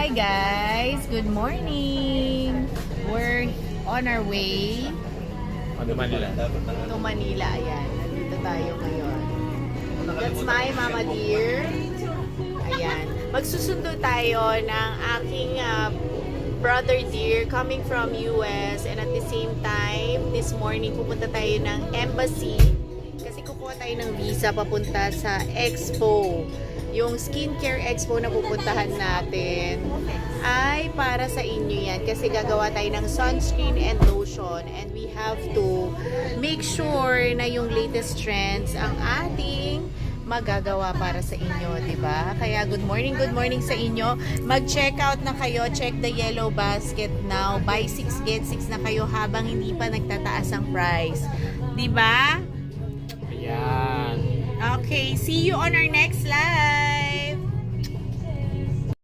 Hi guys! Good morning! We're on our way Ano Manila? to Manila. Ayan, nandito tayo ngayon. That's my mama dear. Ayan. Magsusundo tayo ng aking brother dear coming from US, and at the same time, this morning pupunta tayo ng embassy kasi kukuha tayo ng visa papunta sa expo. Yung skincare expo na pupuntahan natin ay para sa inyo yan kasi gagawa tayo ng sunscreen and lotion, and we have to make sure na yung latest trends ang ating magagawa para sa inyo, di ba? Kaya good morning sa inyo. Mag-check out na kayo, check the yellow basket now. Buy 6 get 6 na kayo habang hindi pa nagtataas ang price. Di ba? Ayan. Okay, see you on our next live.